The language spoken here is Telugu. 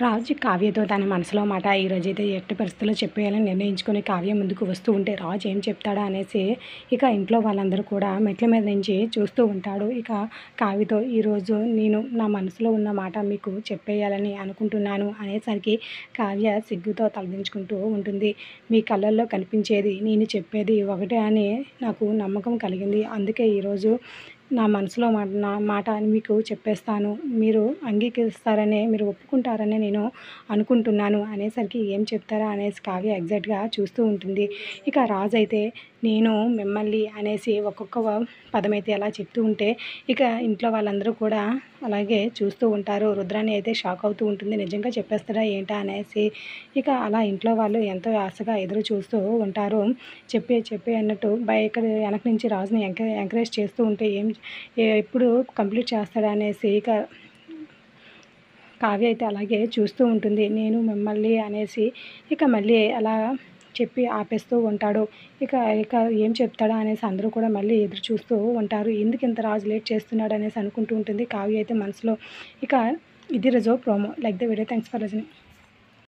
రాజు కావ్యతో తన మనసులో మాట ఈరోజైతే ఎట్టి పరిస్థితుల్లో చెప్పేయాలని నిర్ణయించుకొని కావ్య ముందుకు వస్తూ ఉంటే రాజు ఏం చెప్తాడా అనేసి ఇక ఇంట్లో వాళ్ళందరూ కూడా మెట్ల మీద నుంచి చూస్తూ ఉంటాడు. ఇక కావ్యతో ఈరోజు నేను నా మనసులో ఉన్న మాట మీకు చెప్పేయాలని అనుకుంటున్నాను అనేసరికి కావ్య సిగ్గుతో తలదించుకుంటూ ఉంటుంది. మీ కళ్ళల్లో కనిపించేది నేను చెప్పేది ఒకటే అని నాకు నమ్మకం కలిగింది. అందుకే ఈరోజు నా మనసులో నా మాట అని మీకు చెప్పేస్తాను. మీరు అంగీకరిస్తారనే, మీరు ఒప్పుకుంటారనే నేను అనుకుంటున్నాను అనేసరికి ఏం చెప్తారా అనేసి కావ్య ఎగ్జాక్ట్‌గా చూస్తూ ఉంటుంది. ఇక రాజు అయితే నేను మిమ్మల్ని అనేసి ఒక్కొక్క పదమైతే అలా చెప్తూ ఉంటే ఇక ఇంట్లో వాళ్ళందరూ కూడా అలాగే చూస్తూ ఉంటారు. రుద్రాణి అయితే షాక్ అవుతూ ఉంటుంది. నిజంగా చెప్పేస్తాడా ఏంటా అనేసి. ఇక అలా ఇంట్లో వాళ్ళు ఎంతో ఆశగా ఎదురు చూస్తూ ఉంటారు. చెప్పే అన్నట్టు ఇక్కడ వెనక నుంచి రాజుని ఎంకరేజ్ చేస్తూ ఉంటే ఎప్పుడు కంప్లీట్ చేస్తాడా అనేసి ఇక కావ్య అయితే అలాగే చూస్తూ ఉంటుంది. నేను మిమ్మల్ని అనేసి ఇక మళ్ళీ అలా చెప్పి ఆపేస్తూ ఉంటాడు. ఇక ఇక ఏం చెప్తాడా అనేసి అందరూ కూడా మళ్ళీ ఎదురు చూస్తూ ఉంటారు. ఎందుకు ఇంత రాజు లేట్ చేస్తున్నాడు అనేసి అనుకుంటూ ఉంటుంది కావ్య అయితే మనసులో. ఇక ఇది reserve promo. Like the video. Thanks for watching.